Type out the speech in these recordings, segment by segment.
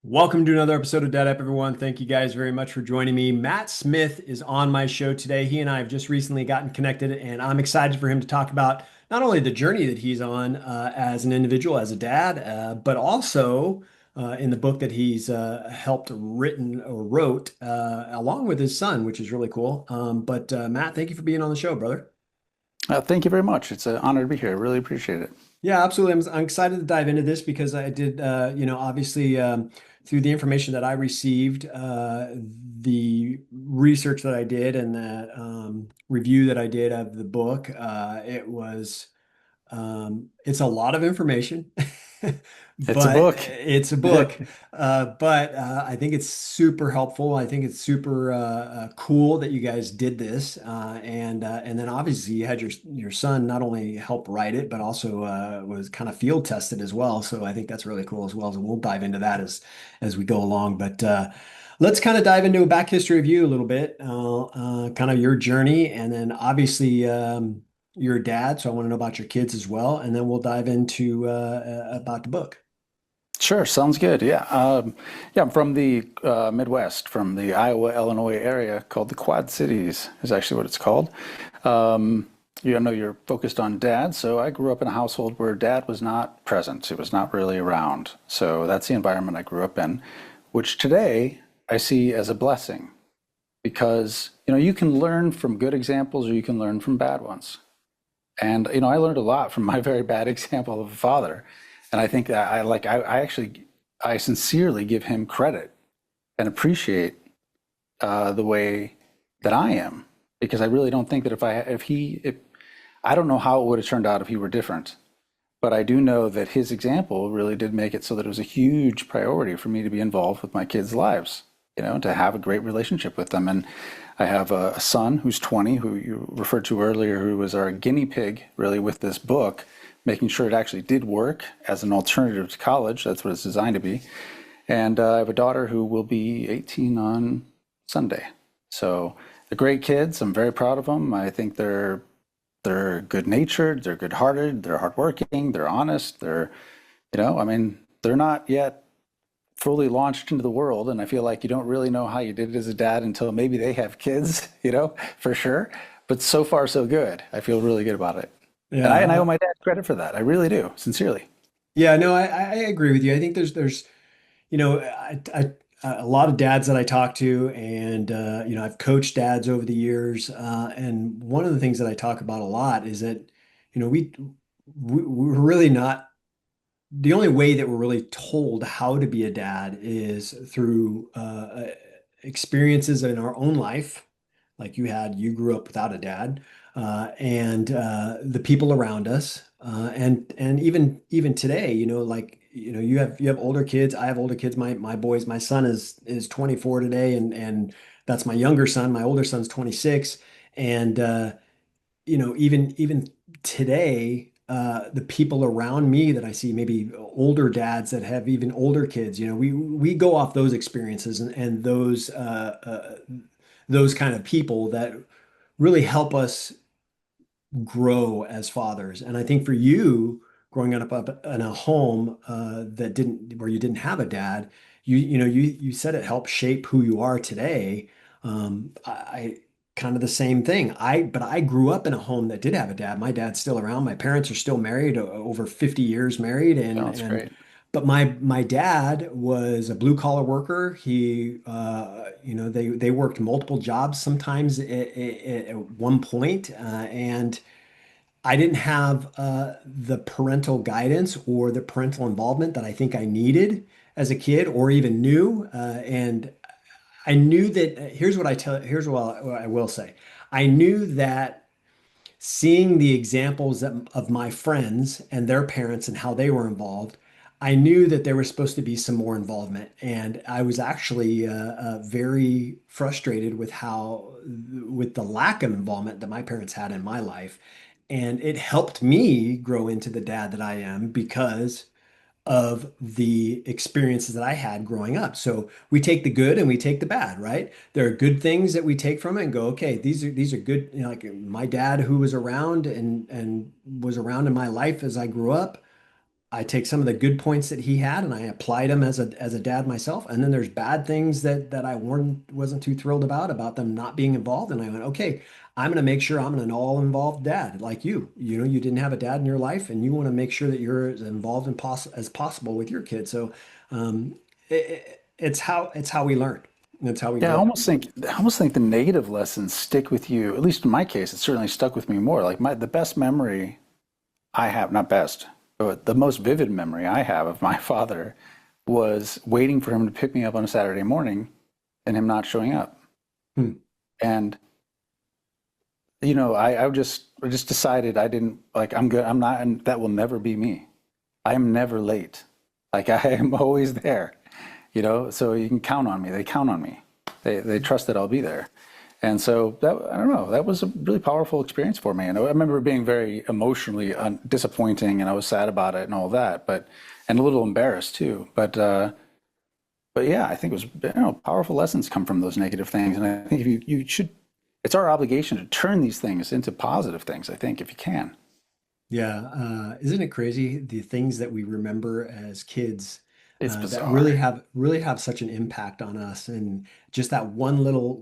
Welcome to another episode of Dead Up, everyone. Thank you guys very much for joining me. Matt Smith is on my show today. He and I have just recently gotten connected, and I'm excited for him to talk about not only the journey that he's on as an individual, as a dad, but also in the book that he's helped written or wrote along with his son, which is really cool. But Matt, thank you for being on the show, brother. Thank you very much. It's an honor to be here. I really appreciate it. Yeah, absolutely. I'm excited to dive into this because I did, obviously through the information that I received, the research that I did, and that review that I did of the book, it's a lot of information, It's a but book. it's a book. But I think it's super helpful. I think it's super cool that you guys did this, and then obviously you had your son not only help write it, but also was kind of field tested as well. So I think that's really cool as well. So we'll dive into that as we go along. But let's kind of dive into a back history of you a little bit, kind of your journey, and then obviously. You're a dad, so I want to know about your kids as well, and then we'll dive into about the book. Sure, sounds good. Yeah, I'm from the Midwest, from the Iowa, Illinois area called the Quad Cities, is actually what it's called. You know, you're focused on dad, so I grew up in a household where dad was not present. He was not really around. So that's the environment I grew up in, which today I see as a blessing because, you know, you can learn from good examples or you can learn from bad ones. And you know, I learned a lot from my very bad example of a father. And I think that I actually I sincerely give him credit and appreciate the way that I am because I really don't think that if I don't know how it would have turned out if he were different. But I do know that his example really did make it so that it was a huge priority for me to be involved with my kids' lives, you know, to have a great relationship with them. And I have a son who's 20, who you referred to earlier, who was our guinea pig, really, with this book, making sure it actually did work as an alternative to college. That's what it's designed to be. And I have a daughter who will be 18 on Sunday. So they're great kids. I'm very proud of them. I think they're good natured, they're good hearted, they're hardworking, they're honest, you know, I mean, they're not yet fully launched into the world. And I feel like you don't really know how you did it as a dad until maybe they have kids, you know, for sure. But so far, so good. I feel really good about it. And I Yeah, owe my dad credit for that. I really do, sincerely. yeah, no, I agree with you. I think there's a lot of dads that I talk to, and I've coached dads over the years, and one of the things that I talk about a lot is that you know we're really not the only way that we're really told how to be a dad is through experiences in our own life, like you grew up without a dad, and the people around us, and even today, you have older kids. I have older kids. My son is 24 today, and that's my younger son. My older son's 26, and even today, the people around me that I see, maybe older dads that have even older kids, we go off those experiences and those kind of people that really help us grow as fathers. And I think for you, growing up in a home that didn't where you didn't have a dad, you said it helped shape who you are today. I kind of the same thing. But I grew up in a home that did have a dad. My dad's still around. My parents are still married, over 50 years married, Oh, and that's and great. but my dad was a blue collar worker. They worked multiple jobs sometimes at one point, and I didn't have the parental guidance or the parental involvement that I think I needed as a kid or even knew. And I knew that here's what I will say. I knew that seeing the examples of my friends and their parents and how they were involved, I knew that there was supposed to be some more involvement. And I was actually very frustrated with the lack of involvement that my parents had in my life. And it helped me grow into the dad that I am because of the experiences that I had growing up. So we take the good and we take the bad, right? There are good things that we take from it and go, okay, these are good. Like my dad, who was around and was around in my life as I grew up. I take some of the good points that he had and I applied them as a dad myself. And then there's bad things that I wasn't too thrilled about them not being involved. And I went, okay, I'm going to make sure I'm an all involved dad like you. You know, you didn't have a dad in your life and you want to make sure that you're as involved as possible with your kids. So it's how we learn. It's how we Yeah, grow. I almost think the negative lessons stick with you. At least in my case, it certainly stuck with me more. Like the best memory I have, not best, but the most vivid memory I have of my father was waiting for him to pick me up on a Saturday morning and him not showing up. Hmm. And I just decided I didn't like I'm good. I'm not, and that will never be me. I am never late. Like I am always there, so you can count on me. They count on me. They trust that I'll be there. And so that, I don't know, that was a really powerful experience for me. And I remember it being very emotionally disappointing, and I was sad about it and all that, and a little embarrassed too. But yeah, I think it was, powerful lessons come from those negative things. And I think if you should, it's our obligation to turn these things into positive things, I think, if you can. Yeah, isn't it crazy the things that we remember as kids It's that bizarre. really have such an impact on us, and just that one little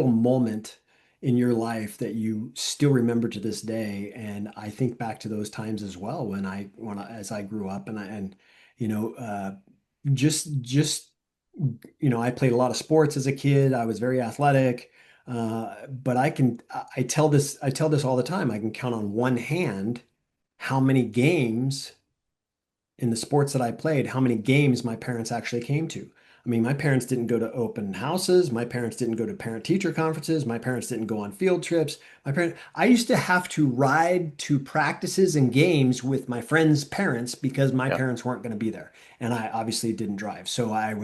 moment in your life that you still remember to this day. And I think back to those times as well when I as I grew up, and you know, just I played a lot of sports as a kid. I was very athletic, but I tell this all the time. I can count on one hand how many games in the sports that I played, how many games my parents actually came to. I mean, my parents didn't go to open houses. My parents didn't go to parent teacher conferences. My parents didn't go on field trips. I used to have to ride to practices and games with my friends' parents because my Yep. parents weren't going to be there. And I obviously didn't drive. So I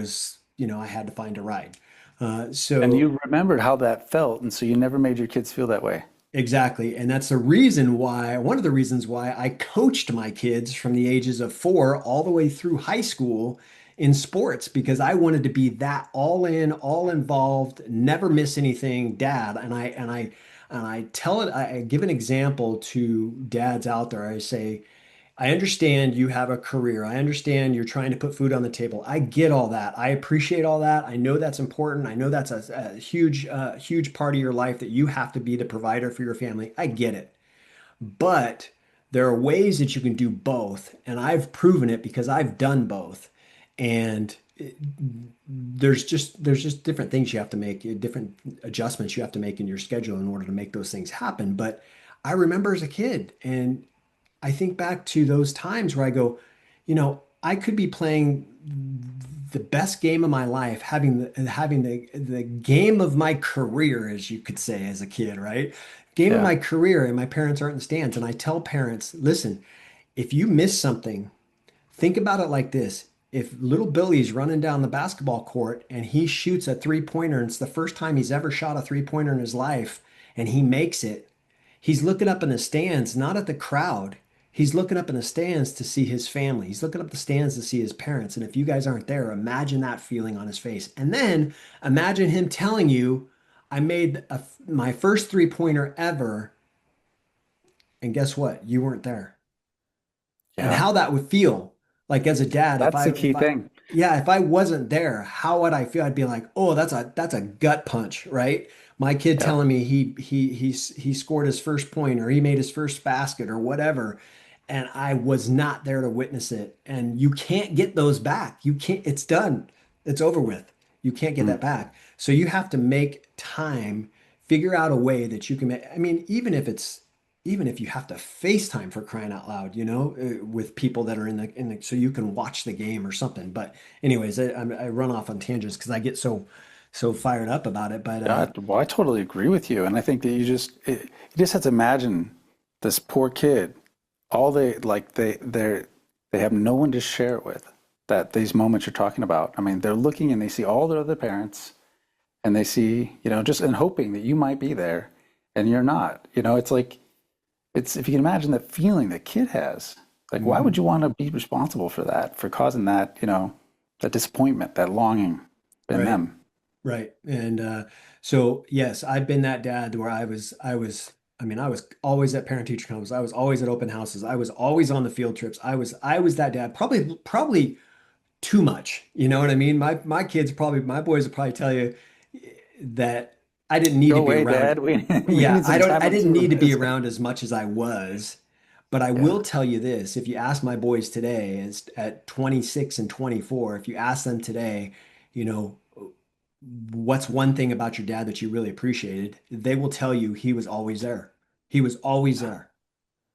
had to find a ride. And So you remembered how that felt, and so you never made your kids feel that way. Exactly. And that's one of the reasons why I coached my kids from the ages of 4 all the way through high school in sports because I wanted to be that all in, all involved, never miss anything dad. And I tell it, I give an example to dads out there. I say, I understand you have a career. I understand you're trying to put food on the table. I get all that. I appreciate all that. I know that's important. I know that's a huge part of your life that you have to be the provider for your family. I get it. But there are ways that you can do both. And I've proven it because I've done both. And there's just different things you have to make, different adjustments you have to make in your schedule in order to make those things happen. But I remember as a kid, and I think back to those times where I go, I could be playing the best game of my life, having the game of my career, as you could say as a kid, right? Game of Yeah. my career, and my parents aren't in the stands. And I tell parents, listen, if you miss something, think about it like this. If little Billy's running down the basketball court and he shoots a three-pointer, and it's the first time he's ever shot a three-pointer in his life, and he makes it, he's looking up in the stands, not at the crowd. He's looking up in the stands to see his family. He's looking up the stands to see his parents. And if you guys aren't there, imagine that feeling on his face. And then imagine him telling you, I made my first three-pointer ever. And guess what? You weren't there. And Yeah. how that would feel like as a dad, That's the key thing. yeah, if I wasn't there, how would I feel? I'd be like, oh, that's a gut punch, right? My kid Yeah. telling me he scored his first point or he made his first basket or whatever, and I was not there to witness it. And you can't get those back. You can't, it's done. It's over with. You can't get Mm. that back. So you have to make time, figure out a way that you can make, I mean, even if you have to FaceTime for crying out loud, with people that are in the so you can watch the game or something. But anyways, I run off on tangents because I get so fired up about it. But Yeah, well, I totally agree with you, and I think that you just have to imagine this poor kid. All they have no one to share it with. That these moments you're talking about. I mean, they're looking and they see all their other parents, and they see, just and hoping that you might be there, and you're not. It's like it's if you can imagine that feeling that kid has. Like, why would mhm. you want to be responsible for that, for causing that, that disappointment, that longing in Right. them? Right. And so yes, I've been that dad where I was I mean, I was always at parent teacher conferences. I was always at open houses. I was always on the field trips. I was that dad. Probably too much. You know what I mean? My kids probably my boys will probably tell you that I didn't need Go to be away, around. Dad. We Yeah, need some time I didn't need to be unsupervised. around as much as I was. But I Yeah. will tell you this, if you ask my boys today, is at 26 and 24, if you ask them today, you know, what's one thing about your dad that you really appreciated, they will tell you he was always there. He was always there.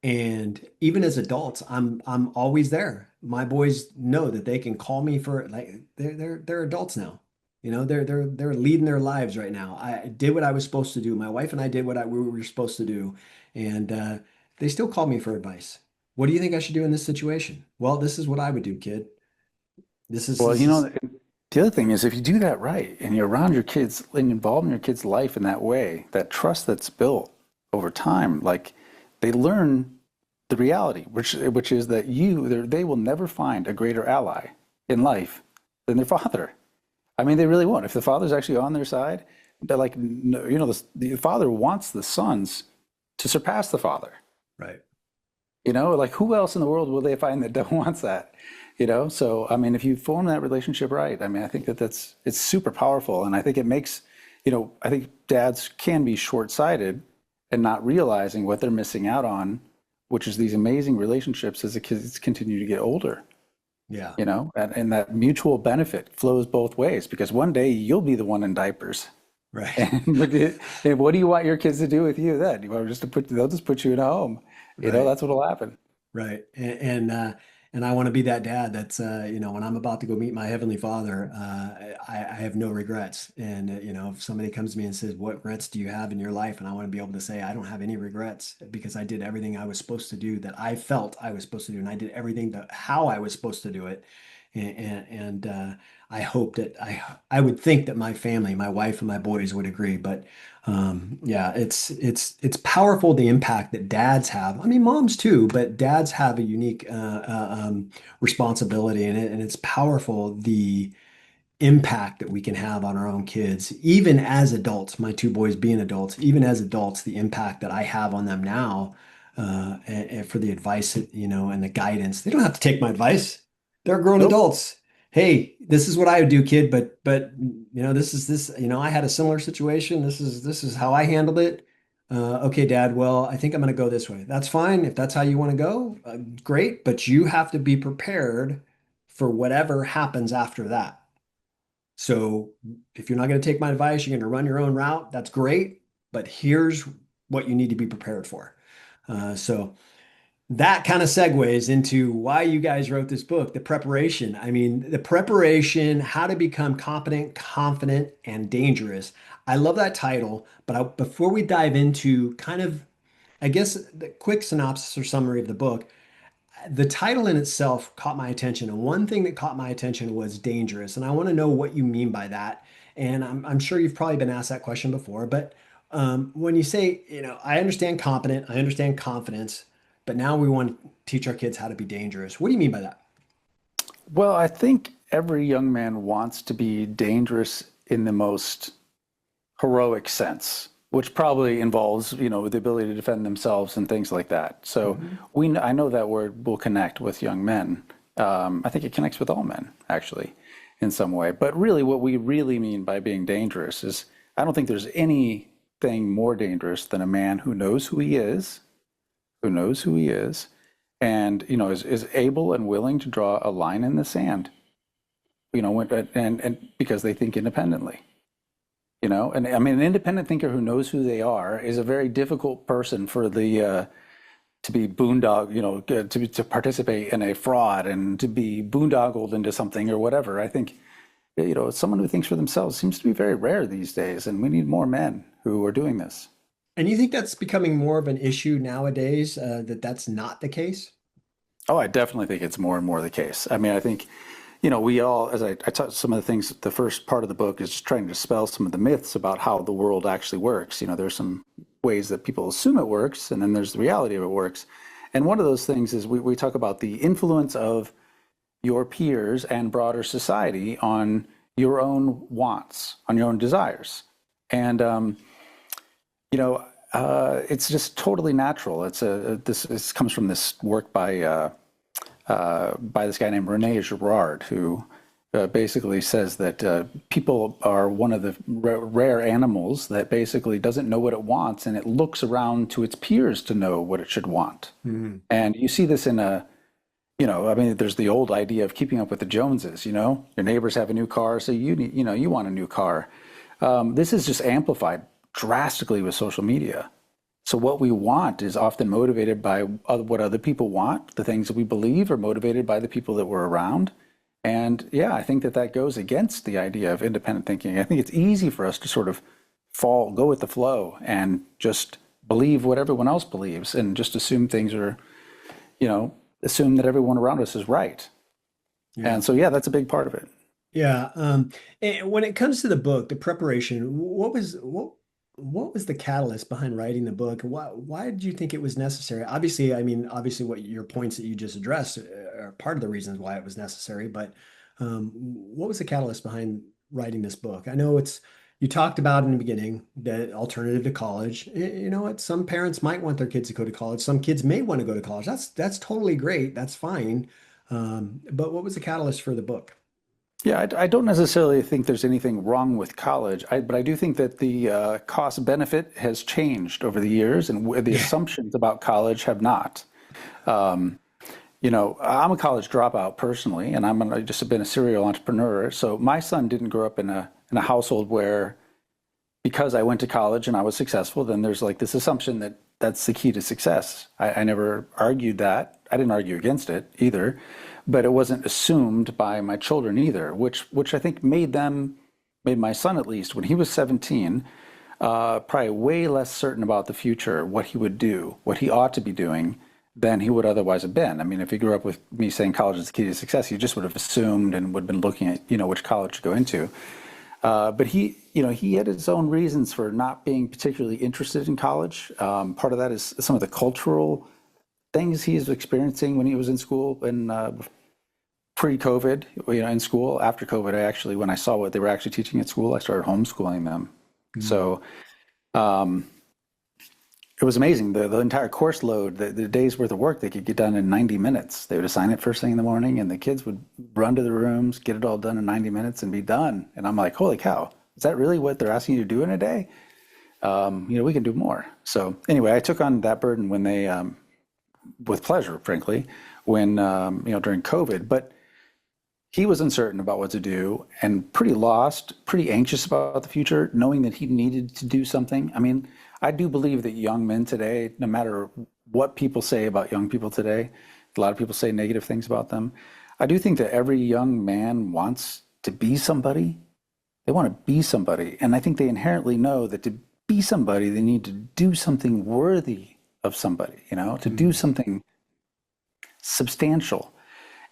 And even as adults, I'm always there. My boys know that they can call me for like they're adults now. You know, they're leading their lives right now. I did what I was supposed to do. My wife and I did what we were supposed to do, and they still call me for advice. What do you think I should do in this situation? Well, this is what I would do, kid. Well, This is the other thing is if you do that right and you're around your kids and involved in your kids' life in that way, that trust that's built over time, like they learn the reality, which is that they will never find a greater ally in life than their father. I mean, they really won't. If the father's actually on their side, they're like, the father wants the sons to surpass the father. right. Like who else in the world will they find that wants that? So I mean, if you form that relationship right, I mean, I think it's super powerful, and I think it makes, I think dads can be short-sighted and not realizing what they're missing out on, which is these amazing relationships as the kids continue to get older. Yeah. And that mutual benefit flows both ways because one day you'll be the one in diapers. Right. And what do you want your kids to do with you then? You want just they'll just put you in a home. Right. That's what'll happen. Right. And I want to be that dad that's when I'm about to go meet my heavenly father, I have no regrets. And if somebody comes to me and says, "What regrets do you have in your life?" and I want to be able to say, "I don't have any regrets because I did everything I was supposed to do that I felt I was supposed to do, and I did everything that how I was supposed to do it." And I hope that I would think that my family, my wife and my boys would agree. But yeah, it's powerful the impact that dads have. I mean, moms too, but dads have a unique responsibility in it, and it's powerful the impact that we can have on our own kids, even as adults. My two boys being adults, even as adults, the impact that I have on them now, and for the advice, and the guidance. They don't have to take my advice. They're grown Nope. adults. Hey, this is what I would do, kid, but this, I had a similar situation. This is how I handled it. Okay, Dad, well, I think I'm going to go this way. That's fine. If that's how you want to go, great, but you have to be prepared for whatever happens after that. So if you're not going to take my advice, you're going to run your own route. That's great, but here's what you need to be prepared for. So that kind of segues into why you guys wrote this book, the preparation. I mean, the preparation, how to become competent, confident, and dangerous. I love that title, but before we dive into kind of, I guess, the quick synopsis or summary of the book, the title in itself caught my attention. And one thing that caught my attention was dangerous. And I want to know what you mean by that. And I'm sure you've probably been asked that question before, but when you say, I understand competent, I understand confidence, but now we want to teach our kids how to be dangerous. What do you mean by that? Well, I think every young man wants to be dangerous in the most heroic sense, which probably involves, the ability to defend themselves and things like that. So Mhm. I know that word will connect with young men. I think it connects with all men, actually, in some way. But really, what we really mean by being dangerous is I don't think there's anything more dangerous than a man who knows who he is, and is able and willing to draw a line in the sand. And because they think independently. And I mean, an independent thinker who knows who they are is a very difficult person for the to be boondog, to participate in a fraud and to be boondoggled into something or whatever. I think, someone who thinks for themselves seems to be very rare these days, and we need more men who are doing this. And you think that's becoming more of an issue nowadays, that that's not the case? Oh, I definitely think it's more and more the case. I mean, I think, we all, as I taught some of the things, the first part of the book is just trying to dispel some of the myths about how the world actually works. There's some ways that people assume it works, and then there's the reality of it works. And one of those things is we talk about the influence of your peers and broader society on your own wants, on your own desires. And, you know, It's just totally natural. This comes from this work by this guy named Rene Girard, who basically says that people are one of the rare animals that basically doesn't know what it wants, and it looks around to its peers to know what it should want. Mhm. And you see this in I mean, there's the old idea of keeping up with the Joneses. Your neighbors have a new car, so you want a new car. This is just amplified drastically with social media. So what we want is often motivated by what other people want. The things that we believe are motivated by the people that we're around. And yeah, I think that goes against the idea of independent thinking. I think it's easy for us to sort of go with the flow and just believe what everyone else believes and just assume things are, assume that everyone around us is right. Yeah. And so, yeah, that's a big part of it. Yeah. And when it comes to the book, the preparation, what was the catalyst behind writing the book? Why did you think it was necessary? Obviously, I mean, obviously, what your points that you just addressed are part of the reasons why it was necessary. But what was the catalyst behind writing this book? I know you talked about in the beginning the alternative to college. You know what? Some parents might want their kids to go to college. Some kids may want to go to college. That's totally great. That's fine. But what was the catalyst for the book? Yeah, I don't necessarily think there's anything wrong with college, but I do think that the cost benefit has changed over the years, and the Yeah. assumptions about college have not. Um, I'm a college dropout personally, and I just been a serial entrepreneur. So my son didn't grow up in a household where because I went to college and I was successful, then there's like this assumption that that's the key to success. I never argued that. I didn't argue against it either, but it wasn't assumed by my children either, which I think made my son at least when he was 17, probably way less certain about the future, what he would do, what he ought to be doing than he would otherwise have been. I mean, if he grew up with me saying college is the key to success, he just would have assumed and would have been looking at, which college to go into. But he had his own reasons for not being particularly interested in college. Part of that is some of the cultural things he's experiencing when he was in school and pre-COVID, in school. After COVID, when I saw what they were actually teaching at school, I started homeschooling them. Mm. So it was amazing. The entire course load, the day's worth of work, they could get done in 90 minutes. They would assign it first thing in the morning, and the kids would run to the rooms, get it all done in 90 minutes, and be done. And I'm like, holy cow, is that really what they're asking you to do in a day? We can do more. So anyway, I took on that burden when with pleasure, frankly, when during COVID. But he was uncertain about what to do and pretty lost, pretty anxious about the future, knowing that he needed to do something. I mean, I do believe that young men today, no matter what people say about young people today, a lot of people say negative things about them. I do think that every young man wants to be somebody. They want to be somebody. And I think they inherently know that to be somebody, they need to do something worthy of somebody, to do Mm. something substantial.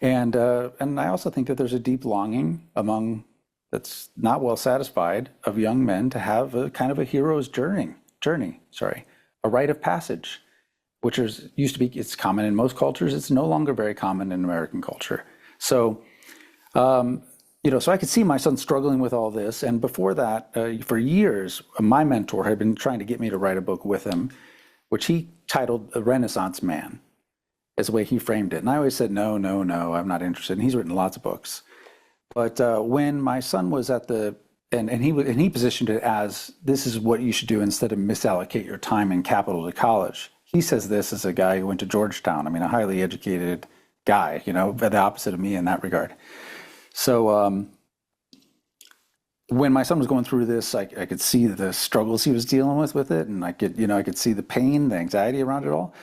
And I also think that there's a deep longing that's not well satisfied of young men to have a kind of a hero's journey, a rite of passage, which used to be, it's common in most cultures. It's no longer very common in American culture. So, so I could see my son struggling with all this. And before that, for years, my mentor had been trying to get me to write a book with him, which he titled A Renaissance Man, is the way he framed it. And I always said, no, no, no, I'm not interested. And he's written lots of books. But when my son was and he positioned it as this is what you should do instead of misallocate your time and capital to college. He says this as a guy who went to Georgetown. I mean, a highly educated guy, the opposite of me in that regard. So when my son was going through this, I could see the struggles he was dealing with it, and I could see the pain, the anxiety around it all.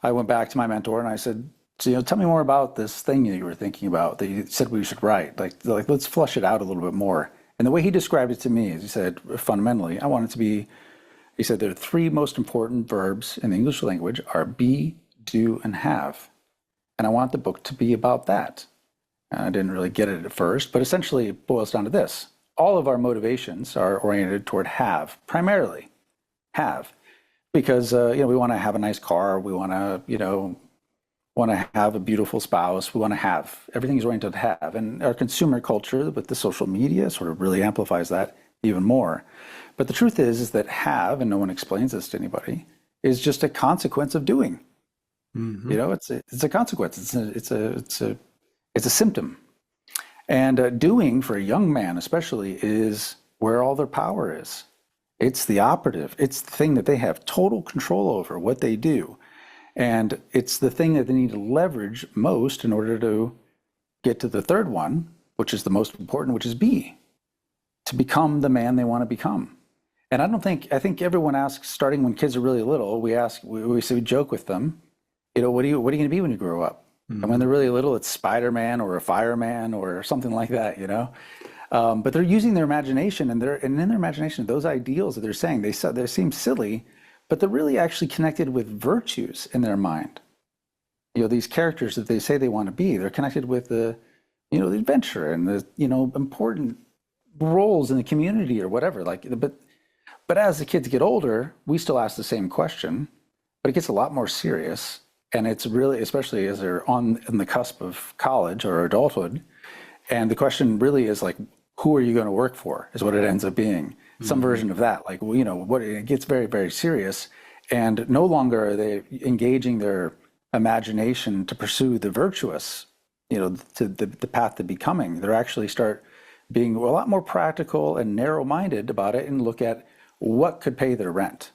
I went back to my mentor and I said, so, tell me more about this thing that you were thinking about that you said we should write. Like let's flush it out a little bit more. And the way he described it to me is he said, fundamentally, I want it to be, he said, there are three most important verbs in the English language are be, do, and have. And I want the book to be about that. And I didn't really get it at first, but essentially it boils down to this. All of our motivations are oriented toward have, primarily have. Because, we want to have a nice car, we want to have a beautiful spouse. We want to have. Everything's oriented to have. And our consumer culture with the social media sort of really amplifies that. even more. But the truth is that have, and no one explains this to anybody, is just a consequence of doing. Hmm. It's a consequence. It's a symptom. And doing for a young man, especially, is where all their power is. It's the operative. It's the thing that they have total control over, what they do. And it's the thing that they need to leverage most in order to get to the third one, which is the most important, which is be, to become the man they want to become. And I think everyone asks, starting when kids are really little, we say, we joke with them, what are you going to be when you grow up? And when Hmm. they're really little, it's Spider-Man or a fireman or something like that. But they're using their imagination, and in their imagination, those ideals that they're saying, they seem silly, but they're really actually connected with virtues in their mind. These characters that they say they want to be, they're connected with the adventure and the, important roles in the community or whatever. But as the kids get older, we still ask the same question, but it gets a lot more serious. And it's really, especially as they're on in the cusp of college or adulthood, and the question really is like, who are you going to work for? Is what it ends up being. Some Hmm. version of that. Like, well, what it gets very, very serious, and no longer are they engaging their imagination to pursue the virtuous, to the path to becoming. They're actually start being a lot more practical and narrow-minded about it and look at what could pay their rent.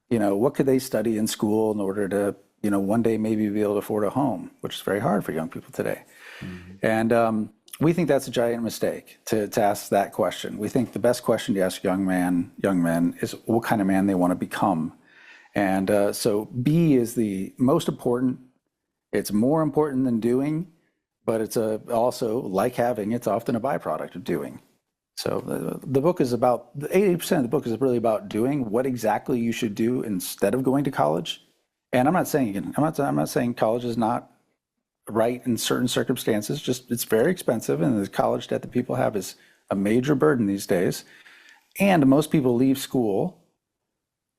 What could they study in school in order to, one day maybe be able to afford a home, which is very hard for young people today. Hmm. And we think that's a giant mistake to ask that question. We think the best question to ask young men is what kind of man they want to become. And so B is the most important. It's more important than doing, but it's also like having, it's often a byproduct of doing. So the book is about, 80% of the book is really about doing what exactly you should do instead of going to college. And I'm not saying college is not right in certain circumstances. Just it's very expensive, and the college debt that people have is a major burden these days. And most people leave school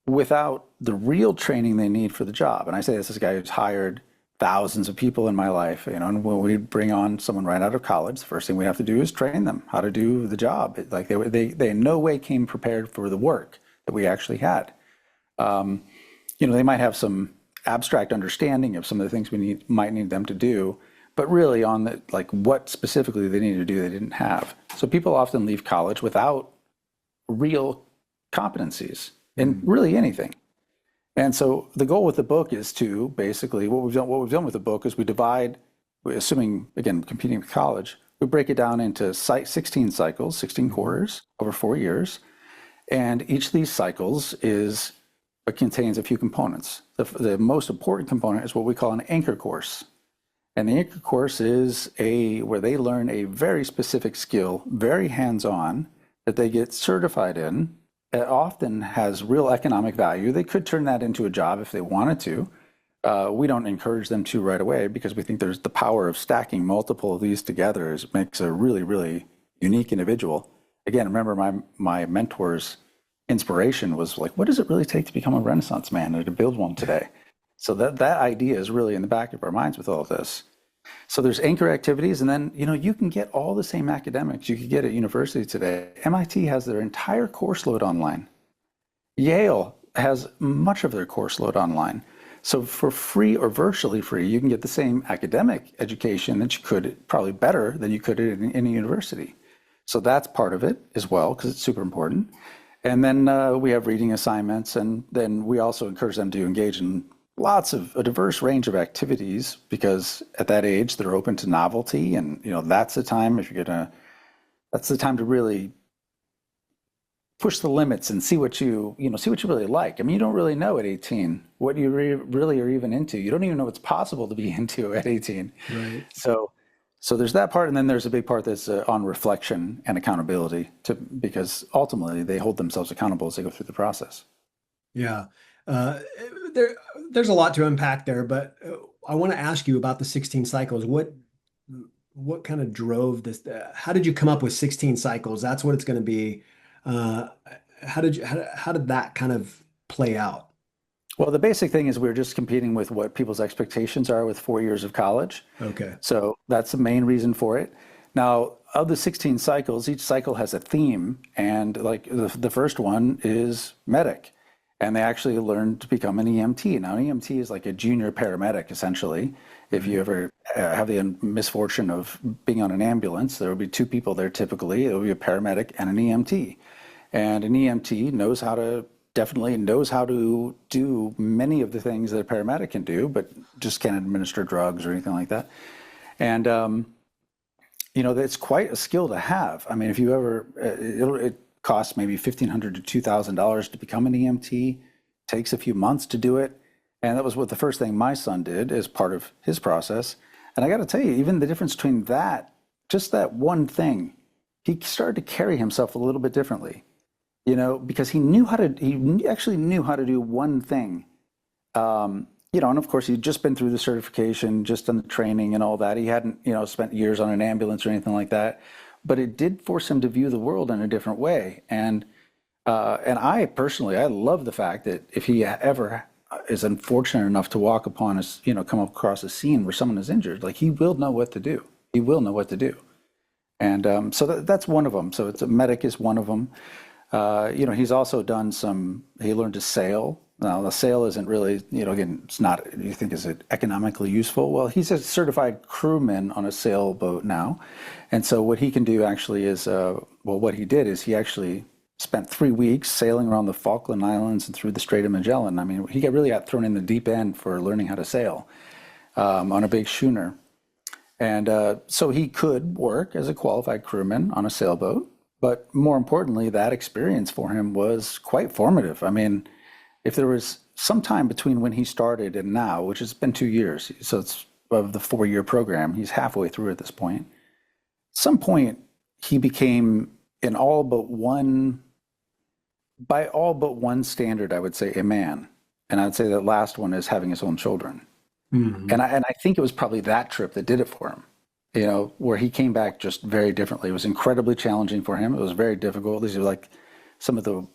without the real training they need for the job. And I say this as a guy who's hired thousands of people in my life. And when we bring on someone right out of college, the first thing we have to do is train them how to do the job. Like they in no way came prepared for the work that we actually had. They might have some abstract understanding of some of the things might need them to do, but really on the like what specifically they need to do, they didn't have. So people often leave college without real competencies in Hmm. really anything. And so the goal with the book is to basically what we've done with the book is we divide, assuming again competing with college, we break it down into 16 cycles, 16 Hmm. quarters over 4 years, and each of these cycles is it contains a few components. The most important component is what we call an anchor course. And the anchor course is where they learn a very specific skill, very hands-on, that they get certified in. It often has real economic value. They could turn that into a job if they wanted to. We don't encourage them to right away because we think there's the power of stacking multiple of these together makes a really, really unique individual. Again, remember my mentor's inspiration was like, what does it really take to become a Renaissance man or to build one today? So that idea is really in the back of our minds with all of this. So there's anchor activities, and then you can get all the same academics you could get at university today. MIT has their entire course load online. Yale has much of their course load online. So for free or virtually free, you can get the same academic education that you could, probably better than you could in a university. So that's part of it as well, because it's super important. And then we have reading assignments, and then we also encourage them to engage in lots of a diverse range of activities because at that age they're open to novelty, and that's the time that's the time to really push the limits and see what you really like. I mean, you don't really know at 18 what you really are even into. You don't even know what's possible to be into at 18. Right. So so there's that part, and then there's a big part that's on reflection and accountability because ultimately they hold themselves accountable as they go through the process. Yeah. Uh, there, there's a lot to unpack there, but I want to ask you about the 16 cycles. What kind of drove this? How did you come up with 16 cycles? That's what it's going to be. Uh, how did that kind of play out? Well, the basic thing is we're just competing with what people's expectations are with 4 years of college. Okay. So that's the main reason for it. Now, of the 16 cycles, each cycle has a theme, and like the first one is medic, and they actually learn to become an EMT. Now, an EMT is like a junior paramedic, essentially. If you Right. ever have the misfortune of being on an ambulance, there will be two people there typically. It will be a paramedic and an EMT. And an EMT knows how to definitely knows how to do many of the things that a paramedic can do, but just can't administer drugs or anything like that. And it's quite a skill to have. I mean, if you ever, it costs maybe $1,500 to $2,000 to become an EMT. Takes a few months to do it, and that was what the first thing my son did as part of his process. And I got to tell you, even the difference between that, just that one thing, he started to carry himself a little bit differently. Because he actually knew how to do one thing. And of course, he'd just been through the certification, just done the training and all that. He hadn't, spent years on an ambulance or anything like that. But it did force him to view the world in a different way. And I personally, I love the fact that if he ever is unfortunate enough to walk upon come across a scene where someone is injured, like he will know what to do. He will know what to do. And so that's one of them. So it's a medic is one of them. He's also done he learned to sail. Now, the sail isn't really, again, it's not, you think, is it economically useful? Well, he's a certified crewman on a sailboat now. And so what he can do actually is, what he did is he actually spent 3 weeks sailing around the Falkland Islands and through the Strait of Magellan. I mean, he really got thrown in the deep end for learning how to sail on a big schooner. And so he could work as a qualified crewman on a sailboat. But more importantly, that experience for him was quite formative. I mean, if there was some time between when he started and now, which has been 2 years, so it's of the 4-year program, he's halfway through at this point. At some point, he became in all but one, by all but one standard, I would say a man. And I'd say that last one is having his own children. Mhm. And I think it was probably that trip that did it for him, where he came back just very differently. It was incredibly challenging for him. It was very difficult. These are like some of the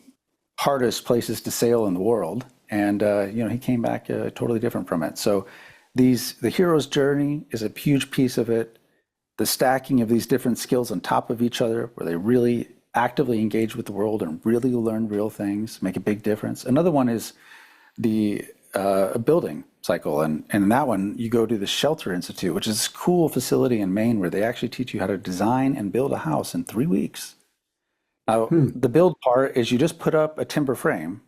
hardest places to sail in the world. And, he came back totally different from it. So the hero's journey is a huge piece of it. The stacking of these different skills on top of each other, where they really actively engage with the world and really learn real things, make a big difference. Another one is the building cycle. And in that one, you go to the Shelter Institute, which is this cool facility in Maine where they actually teach you how to design and build a house in 3 weeks. Now, Hmm. the build part is you just put up a timber frame,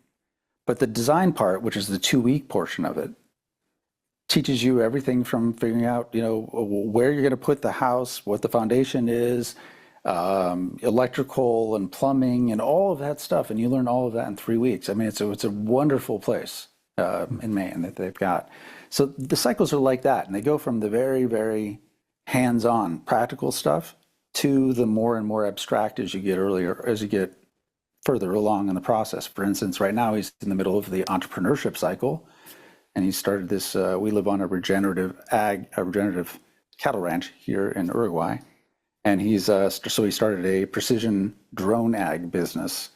but the design part, which is the 2 week portion of it, teaches you everything from figuring out, where you're going to put the house, what the foundation is, electrical and plumbing and all of that stuff. And you learn all of that in 3 weeks. I mean, it's a wonderful place in Maine that they've got. So the cycles are like that. And they go from the very, very hands-on practical stuff to the more and more abstract as you get further along in the process. For instance, right now he's in the middle of the entrepreneurship cycle, and he started this. We live on a regenerative cattle ranch here in Uruguay, and so he started a precision drone ag business,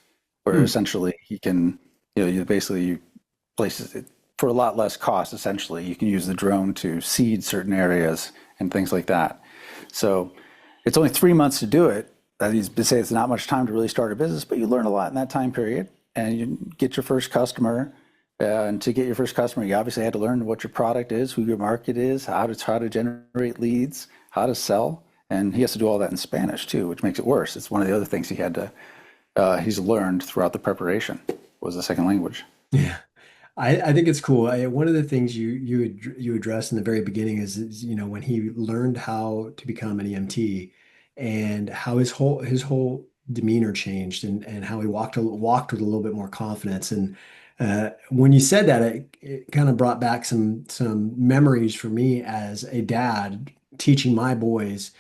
where Hmm. essentially he can, you places it for a lot less cost. Essentially, you can use the drone to seed certain areas and things like that. So it's only 3 months to do it. That is to say, it's not much time to really start a business, but you learn a lot in that time period, and you get your first customer. And to get your first customer, you obviously had to learn what your product is, who your market is, how to generate leads, how to sell, and he has to do all that in Spanish too, which makes it worse. It's one of the other things he's learned throughout the preparation was the second language. Yeah. I think it's cool. One of the things you addressed in the very beginning is when he learned how to become an EMT and how his whole demeanor changed and how he walked with a little bit more confidence. And when you said that, it kind of brought back some memories for me as a dad teaching my boys,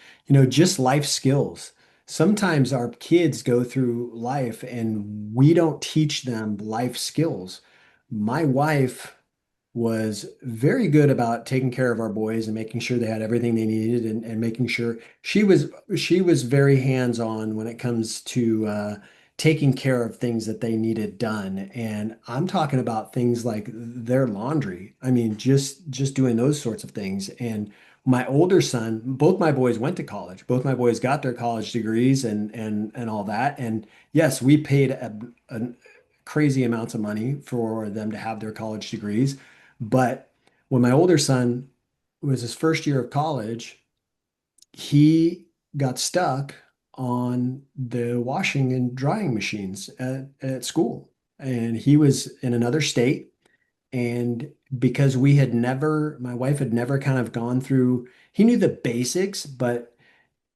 just life skills. Sometimes our kids go through life and we don't teach them life skills. My wife was very good about taking care of our boys and making sure they had everything they needed and making sure she was very hands-on when it comes to taking care of things that they needed done. And I'm talking about things like their laundry. I mean, just doing those sorts of things. And my older son, both my boys went to college. Both my boys got their college degrees and all that. And yes, we paid a crazy amounts of money for them to have their college degrees. But when my older son was his first year of college, he got stuck on the washing and drying machines at school. And he was in another state. And because my wife had never kind of gone through, he knew the basics, but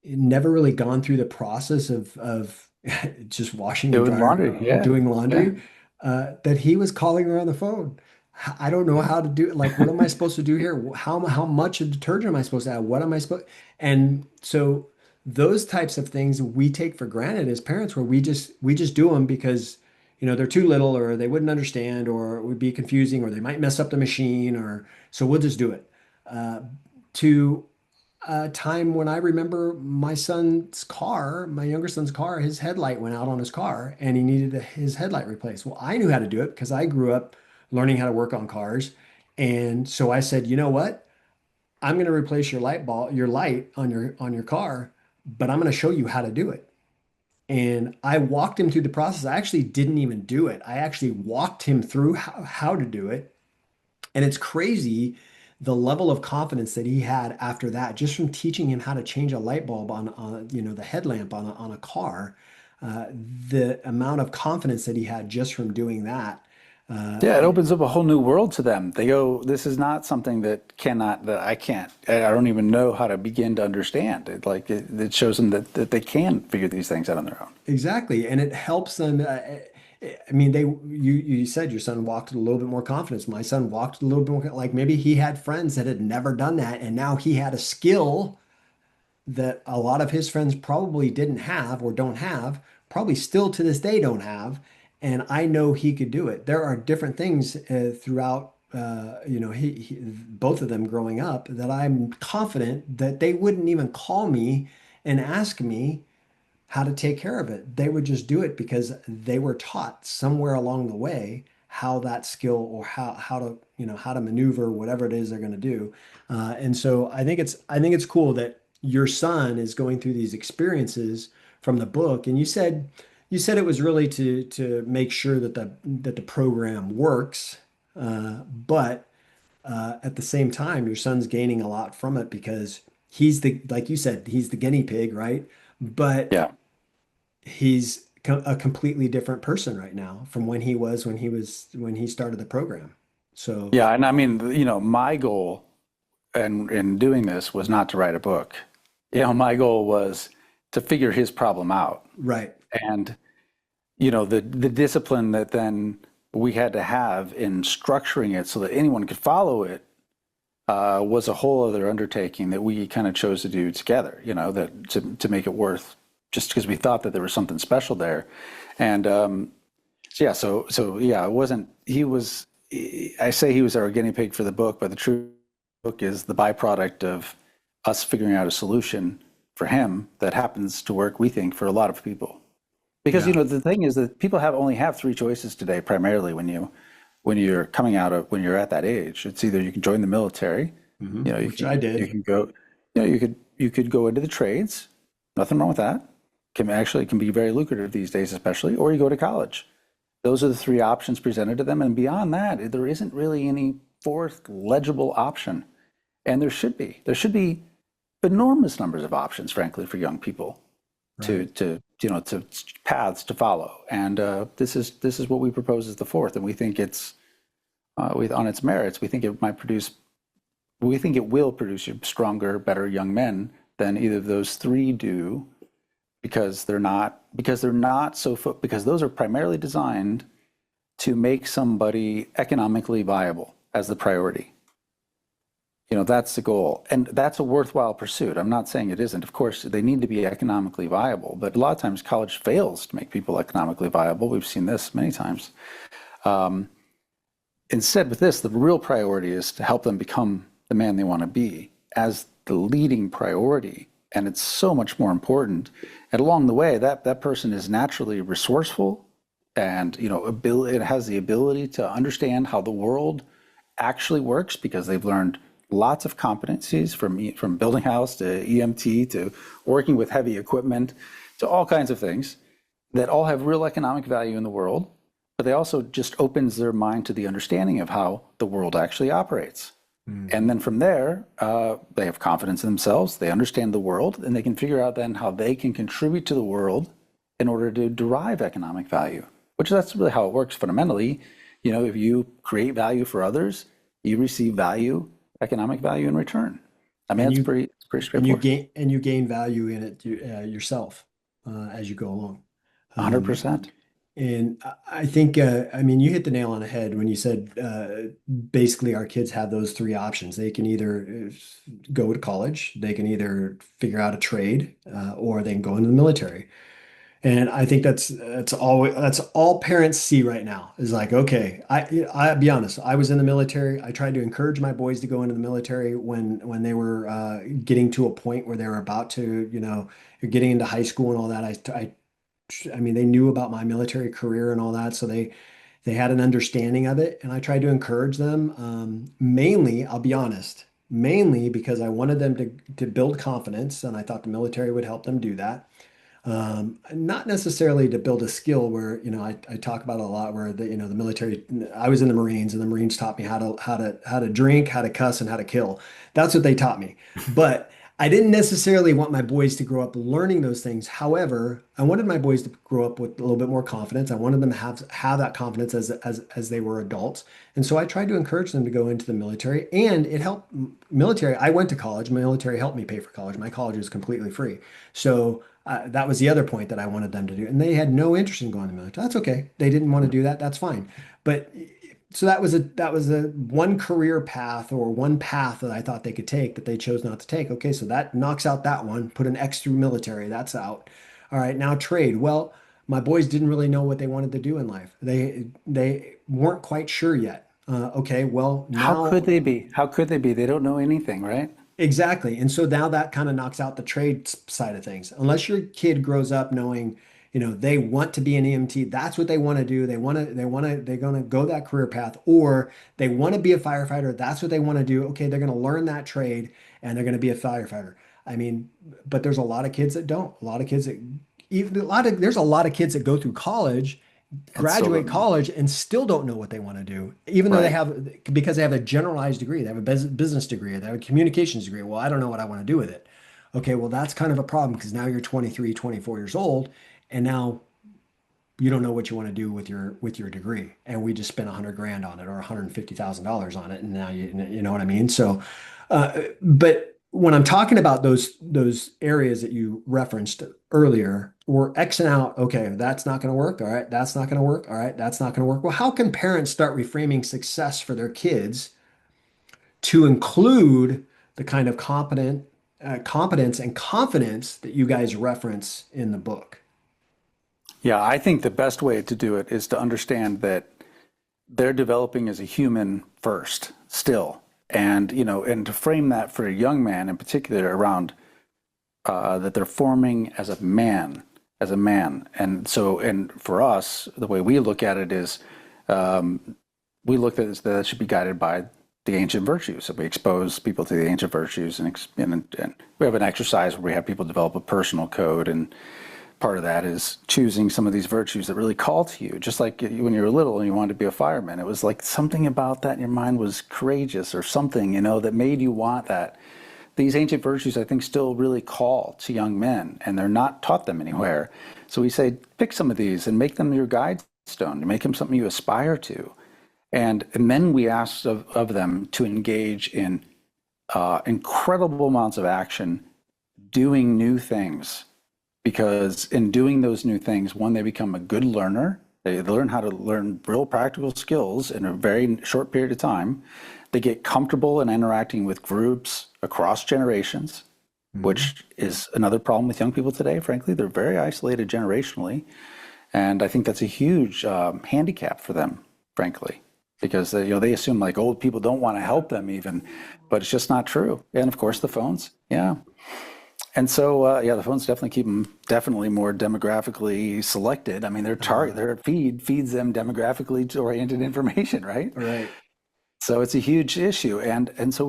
never really gone through the process of just washing and Doing drying, laundry. Yeah. doing Yeah. laundry, that he was calling her on the phone. I don't know how to do it. Like, what am I supposed to do here? How much of detergent am I supposed to add? What am I supposed? And so those types of things we take for granted as parents, where we just do them because they're too little, or they wouldn't understand, or it would be confusing, or they might mess up the machine, or so we'll just do it. To a time when I remember my younger son's car, his headlight went out on his car and he needed his headlight replaced. Well, I knew how to do it because I grew up learning how to work on cars. And so I said, you know what? I'm going to replace your light on your car, but I'm going to show you how to do it. And I walked him through the process. I actually didn't even do it. I actually walked him through how to do it. And it's crazy the level of confidence that he had after that, just from teaching him how to change a light bulb on the headlamp on a car. The amount of confidence that he had just from doing that. Uh, Yeah, it opens up a whole new world to them. They go, this is not something that I can't, I don't even know how to begin to understand. It shows them that they can figure these things out on their own. exactly, and it helps them. I mean, you said your son walked with a little bit more confidence. My son walked a little bit more, like maybe he had friends that had never done that, and now he had a skill that a lot of his friends probably didn't have or don't have, probably still to this day don't have. And I know he could do it. There are different things throughout, both of them growing up, that I'm confident that they wouldn't even call me and ask me how to take care of it. They would just do it because they were taught somewhere along the way how that skill, or how to maneuver whatever it is they're going to do. And so I think it's cool that your son is going through these experiences from the book. And you said it was really to make sure that the program works, but at the same time, your son's gaining a lot from it because like you said, he's the guinea pig, right? But Yeah. he's a completely different person right now from when he started the program. So, Yeah. And I mean, my goal in doing this was not to write a book. My goal was to figure his problem out. right, And, the discipline that then we had to have in structuring it so that anyone could follow it was a whole other undertaking that we kind of chose to do together, that to make it worth, just because we thought that there was something special there. And so yeah, it wasn't, I say he was our guinea pig for the book, but the true book is the byproduct of us figuring out a solution for him that happens to work, we think, for a lot of people. Because yeah, the thing is that people only have three choices today, primarily when you're coming out of when you're at that age. It's either you can join the military, you which I did. can go, you could go into the trades, nothing wrong with that. Can be very lucrative these days, especially, or you go to college. Those are the three options presented to them, and beyond that, there isn't really any fourth legible option. And there should be enormous numbers of options, frankly, for young people to Right. to paths to follow. And this is what we propose as the fourth, and we think it's on its merits. We think it will produce stronger, better young men than either of those three do, because those are primarily designed to make somebody economically viable as the priority. That's the goal. And that's a worthwhile pursuit. I'm not saying it isn't. Of course, they need to be economically viable, but a lot of times college fails to make people economically viable. We've seen this many times. Um, Instead, with this, the real priority is to help them become the man they want to be as the leading priority. And it's so much more important. And along the way, that person is naturally resourceful and, it has the ability to understand how the world actually works because they've learned lots of competencies from building house to EMT to working with heavy equipment to all kinds of things that all have real economic value in the world, but they also just opens their mind to the understanding of how the world actually operates. And Mhm. then from there, they have confidence in themselves, they understand the world, and they can figure out then how they can contribute to the world in order to derive economic value, which that's really how it works fundamentally. You know, if you create value for others, you receive value, economic value in return. I mean, And it's you pretty straightforward. and you gain value in it yourself as you go along. Um, 100%. and I think I mean you hit the nail on the head when you said basically our kids have those three options. They can either go to college, they can either figure out a trade, or they can go into the military. And I think that's all parents see right now is like, okay, I be honest, I was in the military. I tried to encourage my boys to go into the military when they were getting to a point where they were about to, you're getting into high school and all that. I mean, they knew about my military career and all that, so they had an understanding of it, and I tried to encourage them. Mainly, I'll be honest, mainly because I wanted them to build confidence, and I thought the military would help them do that. Not necessarily to build a skill where, I talk about it a lot where the military, I was in the Marines and the Marines taught me how to drink, how to cuss, and how to kill. That's what they taught me. But I didn't necessarily want my boys to grow up learning those things. However, I wanted my boys to grow up with a little bit more confidence. I wanted them to have that confidence as they were adults. And so I tried to encourage them to go into the military, and it helped military. I went to college. Military helped me pay for college. My college was completely free. So that was the other point that I wanted them to do. And they had no interest in going to the military. That's okay. They didn't want to do that. That's fine. But so that was a one career path or one path that I thought they could take that they chose not to take. Okay, so that knocks out that one. Put an X through military. That's out. All right, now trade. Well, my boys didn't really know what they wanted to do in life. They weren't quite sure yet. Okay, well How could now they be? How could they be? They don't know anything, right? exactly. And so now that kind of knocks out the trade side of things. Unless your kid grows up knowing, they want to be an EMT, that's what they want to do. They're going to go that career path, or they want to be a firefighter. That's what they want to do. Okay, they're going to learn that trade and they're going to be a firefighter. I mean, but there's a lot of kids that don't. A lot of kids that there's a lot of kids that go through college, And still graduate don't know. college, and still don't know what they want to do, even though Right. because they have a generalized degree, they have a business degree, they have a communications degree. Well, I don't know what I want to do with it. Okay, well, that's kind of a problem because now you're 23, 24 years old, and now you don't know what you want to do with your degree. And we just spent 100 grand on it or $150,000 on it, and now you know what I mean. So, but when I'm talking about those areas that you referenced earlier, we're Xing out. Okay, that's not going to work. All right, that's not going to work. All right, that's not going to work. Well, how can parents start reframing success for their kids to include the kind of competence and confidence that you guys reference in the book? Yeah, I think the best way to do it is to understand that they're developing as a human first, still. And, and to frame that for a young man in particular around that they're forming as a man. And so, and for us, the way we look at it is we look at it as that it should be guided by the ancient virtues. So we expose people to the ancient virtues, and we have an exercise where we have people develop a personal code, and part of that is choosing some of these virtues that really call to you. Just like when you were little and you wanted to be a fireman, it was like something about that in your mind was courageous or something, that made you want that. These ancient virtues, I think, still really call to young men, and they're not taught them anywhere. So we say, pick some of these and make them your guide stone, make them something you aspire to. And then we ask of them to engage in incredible amounts of action, doing new things. Because in doing those new things, one, they become a good learner. They learn how to learn real practical skills in a very short period of time. They get comfortable in interacting with groups across generations, Mhm. which is another problem with young people today, frankly. They're very isolated generationally. And I think that's a huge handicap for them, frankly, because they assume like old people don't want to help them even, but it's just not true. And of course, the phones. Yeah. And so, yeah, the phones definitely keep them definitely more demographically selected. I mean, Uh, their feed feeds them demographically oriented information, right? right. So it's a huge issue, and so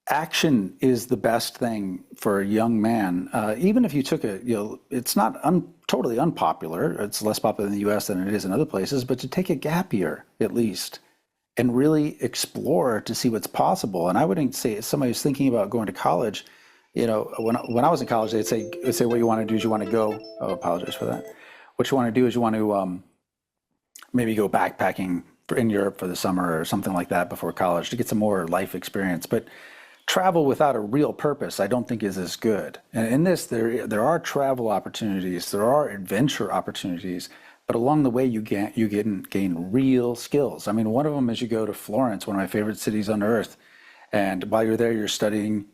action is the best thing for a young man. Even if you took it's not totally unpopular. It's less popular in the U.S. than it is in other places, but to take a gap year at least and really explore to see what's possible. And I wouldn't say if somebody who's thinking about going to college, when I was in college, they'd say what you want to do is you want to go. Oh, I apologize for that. What you want to do is you want to maybe go backpacking in Europe for the summer or something like that before college to get some more life experience. But travel without a real purpose, I don't think is as good. And in this, there are travel opportunities, there are adventure opportunities, but along the way you gain real skills. I mean, one of them is you go to Florence, one of my favorite cities on earth, and while you're there, you're studying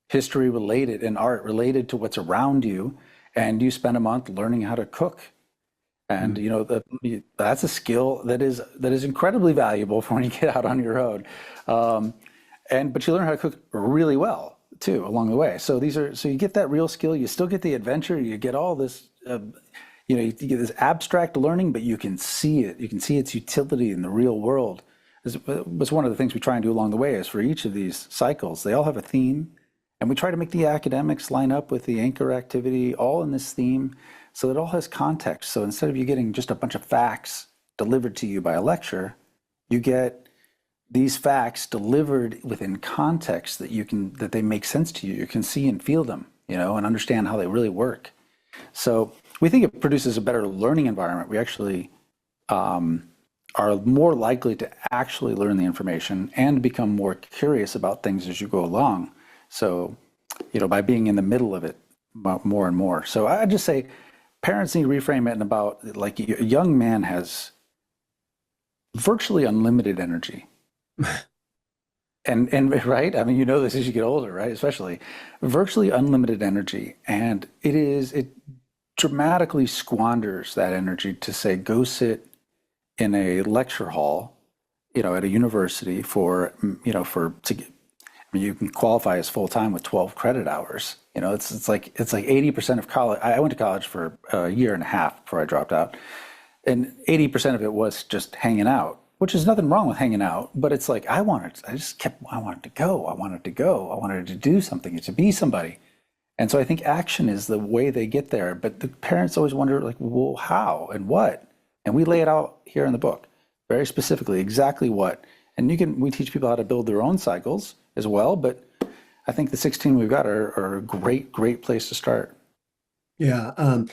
history related and art related to what's around you, and you spend a month learning how to cook. And that's a skill that is incredibly valuable for when you get out on your own. But you learn how to cook really well too along the way. So you get that real skill. You still get the adventure. You get all this. You get this abstract learning, but you can see it. You can see its utility in the real world. Was one of the things we try and do along the way is for each of these cycles, they all have a theme, and we try to make the academics line up with the anchor activity, all in this theme, so that it all has context. So instead of you getting just a bunch of facts delivered to you by a lecture, you get these facts delivered within context that they make sense to you. You can see and feel them, and understand how they really work. So we think it produces a better learning environment. We actually are more likely to actually learn the information and become more curious about things as you go along. So, by being in the middle of it more and more. So I just say parents need to reframe it in about like a young man has virtually unlimited energy. And right, I mean, this as you get older, right? Especially virtually unlimited energy, and it dramatically squanders that energy to say go sit in a lecture hall, at a university you can qualify as full time with 12 credit hours. It's like 80% of college. I went to college for a year and a half before I dropped out, and 80% of it was just hanging out, which is nothing wrong with hanging out. But it's like I wanted to go. I wanted to do something, to be somebody. And so I think action is the way they get there. But the parents always wonder, like, well, how and what? And we lay it out here in the book, very specifically, exactly what. And we teach people how to build their own cycles as well. But I think the 16 we've got are a great place to start. Yeah.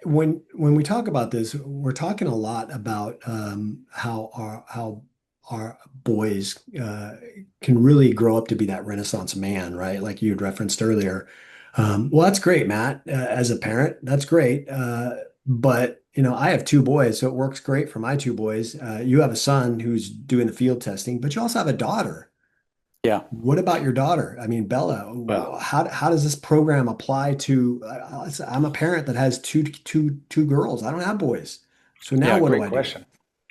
When we talk about this, we're talking a lot about how our boys can really grow up to be that Renaissance man, right? Like you had referenced earlier. Well, that's great, Matt. As a parent, that's great. But I have two boys, so it works great for my two boys. You have a son who's doing the field testing, but you also have a daughter. Yeah. What about your daughter? I mean, Bella, Well, how does this program apply to? I'm a parent that has two girls. I don't have boys. So now yeah, what do great I do? question.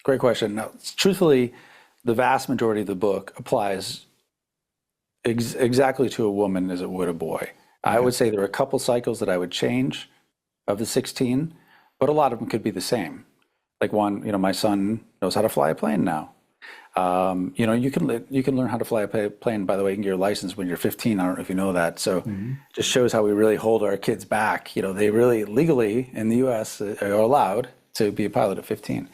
Great question. Now, truthfully, the vast majority of the book applies exactly to a woman as it would a boy. I Okay. would say there are a couple cycles that I would change of the 16, but a lot of them could be the same. Like one, my son knows how to fly a plane now. You can learn how to fly a plane. By the way, you can get your license when you're 15. I don't know if you know that. So, Mhm. just shows how we really hold our kids back. They really legally in the U.S. are allowed to be a pilot at 15.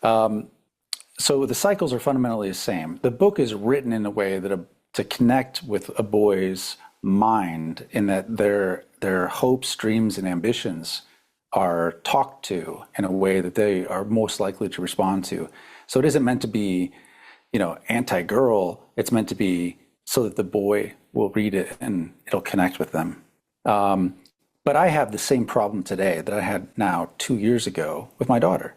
So the cycles are fundamentally the same. The book is written in a way to connect with a boy's mind, in that their hopes, dreams, and ambitions are talked to in a way that they are most likely to respond to. So it isn't meant to be, anti-girl. It's meant to be so that the boy will read it and it'll connect with them. But I have the same problem today that I had now 2 years ago with my daughter.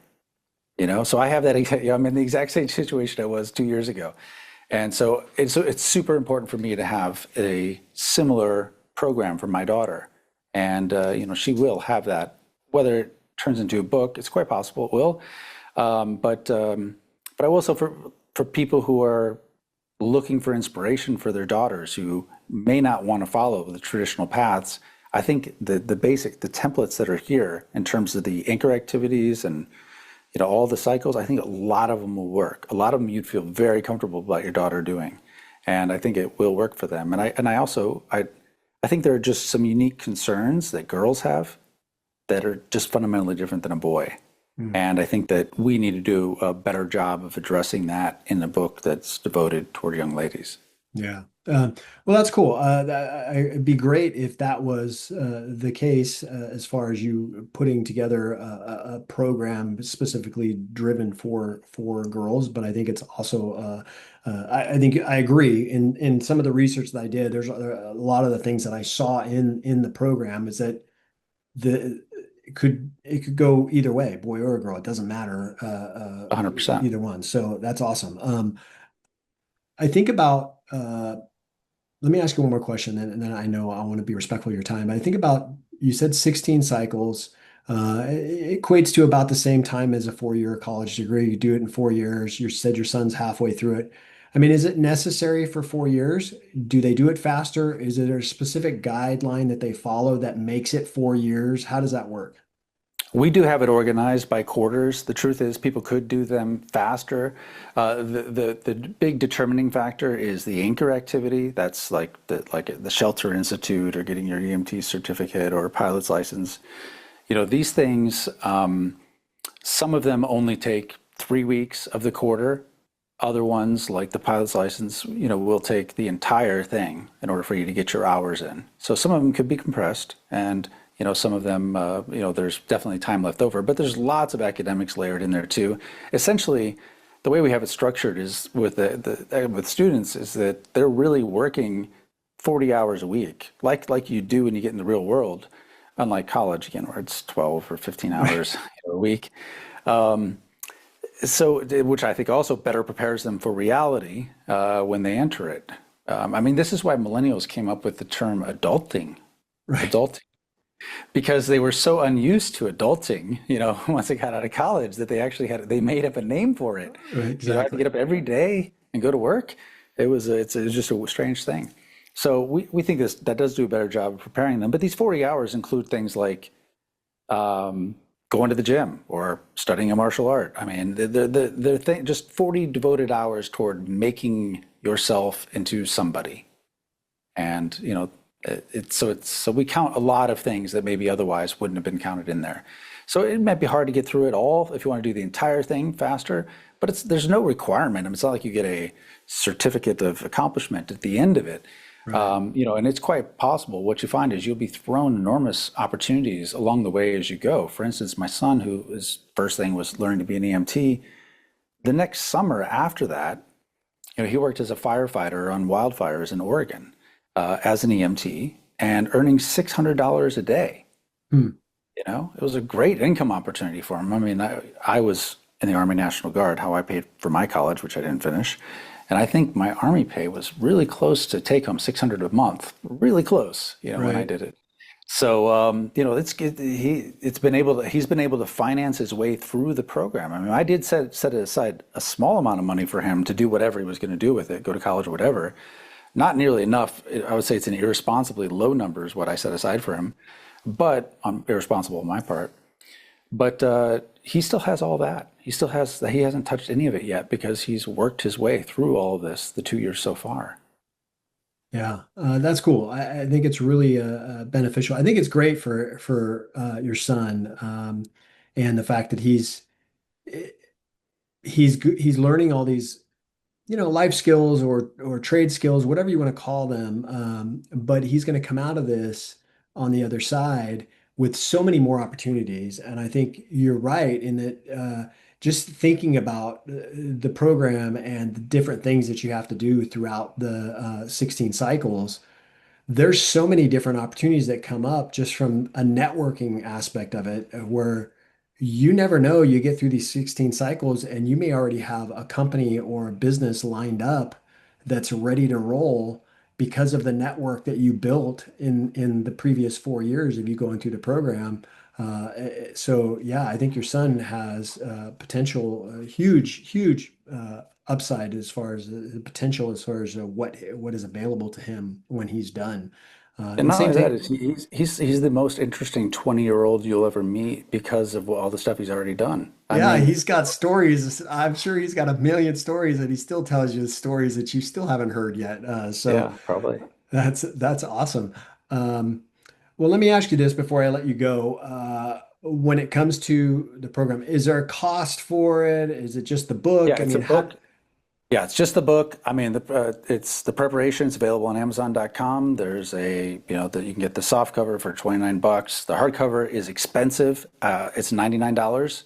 So I have that. I'm in the exact same situation I was 2 years ago, and so it's super important for me to have a similar program for my daughter, and she will have that. Whether it turns into a book, it's quite possible it will. But I will also for people who are looking for inspiration for their daughters who may not want to follow the traditional paths. I think the templates that are here in terms of the anchor activities and all the cycles, I think a lot of them will work. A lot of them you'd feel very comfortable about your daughter doing. and I think it will work for them. And I also I think there are just some unique concerns that girls have that are just fundamentally different than a boy. Hmm. And I think that we need to do a better job of addressing that in a book that's devoted toward young ladies. Yeah. Well, that's cool. It'd be great if that was the case as far as you putting together a program specifically driven for girls. But I think it's also I think I agree in some of the research that I did. There's a lot of the things that I saw in the program is that the it could go either way, boy or girl. It doesn't matter 100%. either one. So that's awesome. I think about let me ask you one more question, and then I know I want to be respectful of your time. I think about you said 16 cycles. It equates to about the same time as a 4-year college degree. You do it in 4 years. You said your son's halfway through it. I mean, is it necessary for 4 years? Do they do it faster? Is there a specific guideline that they follow that makes it 4 years? How does that work? We do have it organized by quarters. The truth is, people could do them faster. The big determining factor is the anchor activity. That's like the Shelter Institute or getting your EMT certificate or a pilot's license. These things. Some of them only take 3 weeks of the quarter. Other ones, like the pilot's license, will take the entire thing in order for you to get your hours in. So some of them could be compressed, and some of them, there's definitely time left over. But there's lots of academics layered in there too. Essentially, the way we have it structured is with students is that they're really working 40 hours a week, like you do when you get in the real world. Unlike college, again, where it's 12 or 15 Right. hours a week. So, which I think also better prepares them for reality when they enter it. I mean, this is why millennials came up with the term Right. adulting, because they were so unused to adulting, once they got out of college, that they made up a name for it. Right. I had to get Exactly. up every day and go to work. It's just a strange thing. So we think that does do a better job of preparing them. But these 40 hours include things like going to the gym or studying a martial art. I mean, just 40 devoted hours toward making yourself into somebody. And, so we count a lot of things that maybe otherwise wouldn't have been counted in there. So it might be hard to get through it all if you want to do the entire thing faster, but there's no requirement. I mean, it's not like you get a certificate of accomplishment at the end of it. Right. And it's quite possible. What you find is you'll be thrown enormous opportunities along the way as you go. For instance, my son, who his first thing was learning to be an EMT, the next summer after that, he worked as a firefighter on wildfires in Oregon as an EMT and earning $600 a day. Hmm. It was a great income opportunity for him. I mean, I was in the Army National Guard, how I paid for my college, which I didn't finish. And I think my Army pay was really close to take home 600 a month, really close, when I Right. did it. So, he's been able to finance his way through the program. I mean, I did set aside a small amount of money for him to do whatever he was going to do with it, go to college or whatever. Not nearly enough. I would say it's an irresponsibly low number is what I set aside for him, but irresponsible on my part. But he still has all that. He hasn't touched any of it yet because he's worked his way through all of this the 2 years so far. Yeah, that's cool. I think it's really beneficial. I think it's great for your son, and the fact that he's learning all these life skills or trade skills, whatever you want to call them. But he's going to come out of this on the other side with so many more opportunities. And I think you're right in that just thinking about the program and the different things that you have to do throughout the 16 cycles, there's so many different opportunities that come up just from a networking aspect of it, where you never know, you get through these 16 cycles and you may already have a company or a business lined up that's ready to roll because of the network that you built in the previous 4 years of you going through the program. So yeah, I think your son has potential, huge upside as far as the potential as far as what is available to him when he's done. And And not same only that, thing. is he's the most interesting 20-year-old you'll ever meet because of all the stuff he's already done. I Yeah, mean, he's got stories. I'm sure he's got a million stories, and he still tells you stories that you still haven't heard yet. So yeah, probably. that's awesome. Um, well, let me ask you this before I let you go. When it comes to the program, is there a cost for it? Is it just the Yeah, book? I it's a mean, how? book. Yeah, it's just the book. I mean, it's the preparation. It's available on Amazon.com. There's that you can get the soft cover for 29 bucks. The hardcover is expensive. It's $99,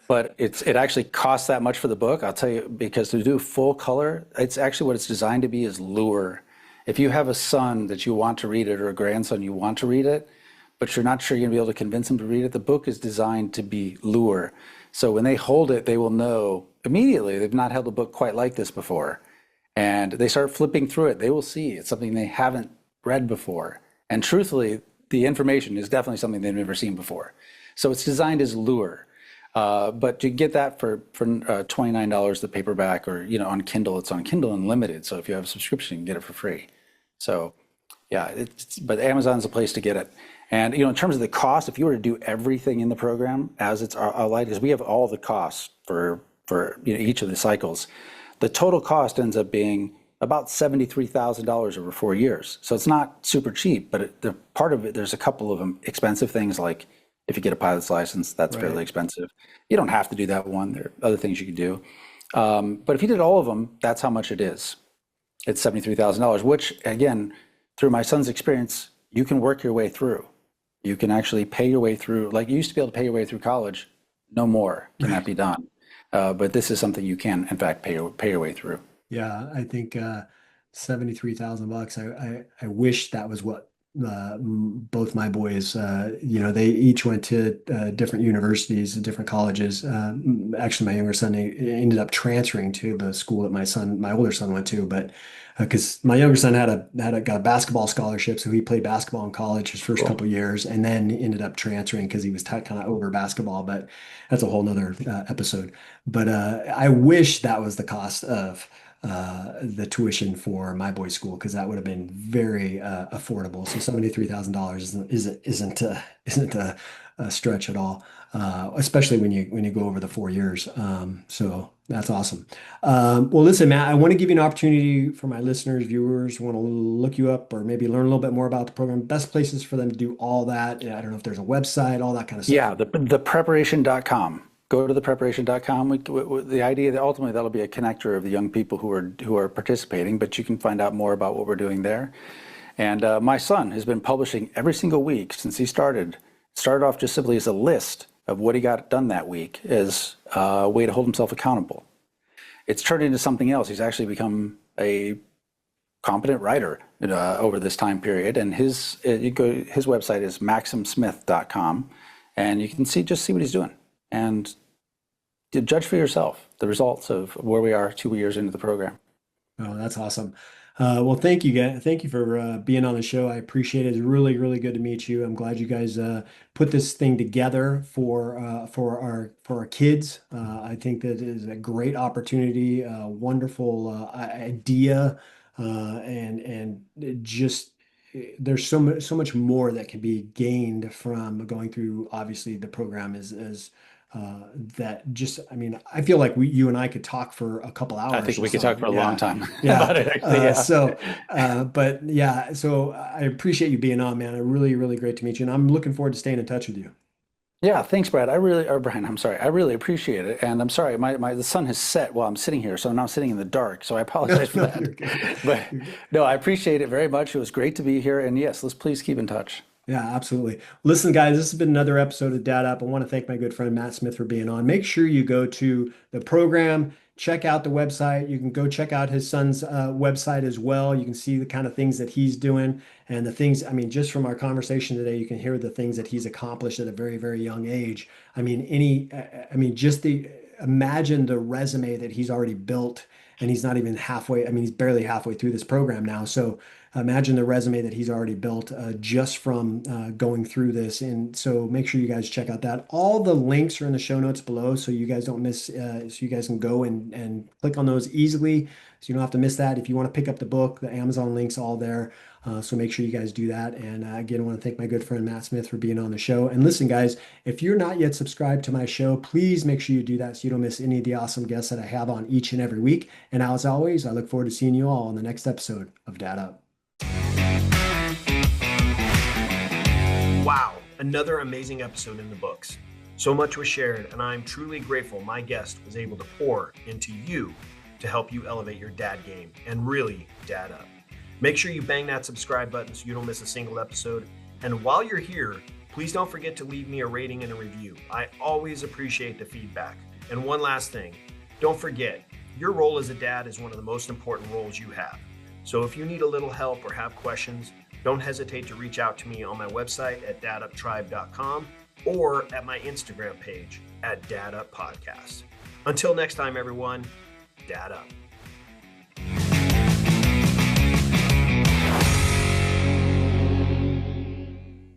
but it actually costs that much for the book. I'll tell you, because to do full color, it's actually what it's designed to be is lure. If you have a son that you want to read it or a grandson you want to read it, but you're not sure you're going to be able to convince him to read it, the book is designed to be lure. So when they hold it, they will know immediately they've not held a book quite like this before. And they start flipping through it, they will see it's something they haven't read before. And truthfully, the information is definitely something they've never seen before. So it's designed as lure. But you get that for $29 the paperback, or on Kindle. It's on Kindle Unlimited. So if you have a subscription, you can get it for free. So yeah, but Amazon's a place to get it. And in terms of the cost, if you were to do everything in the program as it's outlined, because we have all the costs for each of the cycles, the total cost ends up being about $73,000 over 4 years. So it's not super cheap, but the part of it, there's a couple of expensive things, like if you get a pilot's license, that's Right. fairly expensive. You don't have to do that one. There are other things you could do. But if you did all of them, that's how much it is. It's $73,000, which again, through my son's experience, you can work your way through. You can actually pay your way through, like you used to be able to pay your way through college. No more can that Right. be done. But this is something you can, in fact, pay your way through. Yeah, I think 73,000 bucks. I wish that was what both my boys, they each went to different universities and different colleges. Actually, my younger son ended up transferring to the school that my older son went to, but because my younger son got a basketball scholarship, so he played basketball in college his first Cool. couple years, and then ended up transferring because he was kind of over basketball. But that's a whole nother episode. But I wish that was the cost of the tuition for my boys' school, because that would have been very affordable. So $73,000 isn't a stretch at all, especially when you go over the 4 years. So that's awesome. Well, listen, Matt, I want to give you an opportunity for my listeners, viewers, who want to look you up or maybe learn a little bit more about the program. Best places for them to do all that. I don't know if there's a website, all that kind of stuff. Yeah, the preparation.com. Go to the preparation.com. The idea that ultimately that'll be a connector of the young people who are participating, but you can find out more about what we're doing there. And my son has been publishing every single week since he started. Started off just simply as a list of what he got done that week, as a way to hold himself accountable. It's turned into something else. He's actually become a competent writer over this time period. And his website is maximsmith.com, and you can see what he's doing and judge for yourself the results of where we are 2 years into the program. Oh, that's awesome. Well, thank you guys. Thank you for being on the show. I appreciate it. It's really, really good to meet you. I'm glad you guys put this thing together for our kids. I think that is a great opportunity, a wonderful idea, and it just there's so much more that can be gained from going through. Obviously, the program is that just, I mean, I feel like you and I could talk for a couple I think hours we just could talk on, for a long yeah, time yeah. about it, actually. Yeah. But yeah, so I appreciate you being on, man. Really, really great to meet you. And I'm looking forward to staying in touch with you. Yeah, thanks, Brad. or Brian, I'm sorry. I really appreciate it. And I'm sorry, the sun has set while I'm sitting here, so I'm now sitting in the dark. So I No, apologize for no, that. you're good. But You're good. no, I appreciate it very much. It was great to be here. And yes, let's please keep in touch. Yeah, absolutely. Listen, guys, this has been another episode of Dad Up. I want to thank my good friend Matt Smith for being on. Make sure you go to the program, check out the website. You can go check out his son's website as well. You can see the kind of things that he's doing and the things, I mean, just from our conversation today, you can hear the things that he's accomplished at a very, very young age. I mean, just imagine the resume that he's already built, and he's not even halfway. I mean, he's barely halfway through this program now. So, imagine the resume that he's already built just from going through this. And so make sure you guys check out that. All the links are in the show notes below, so you guys don't miss, so you guys can go and click on those easily. So you don't have to miss that. If you want to pick up the book, the Amazon links all there. So make sure you guys do that. And again, I want to thank my good friend Matt Smith for being on the show. And listen, guys, if you're not yet subscribed to my show, please make sure you do that so you don't miss any of the awesome guests that I have on each and every week. And as always, I look forward to seeing you all on the next episode of Dad Up. Wow, another amazing episode in the books. So much was shared, and I'm truly grateful my guest was able to pour into you to help you elevate your dad game and really dad up. Make sure you bang that subscribe button so you don't miss a single episode. And while you're here, please don't forget to leave me a rating and a review. I always appreciate the feedback. And one last thing, don't forget, your role as a dad is one of the most important roles you have. So if you need a little help or have questions, don't hesitate to reach out to me on my website at daduptribe.com or at my Instagram page at Dad Up Podcast. Until next time, everyone, Dad Up.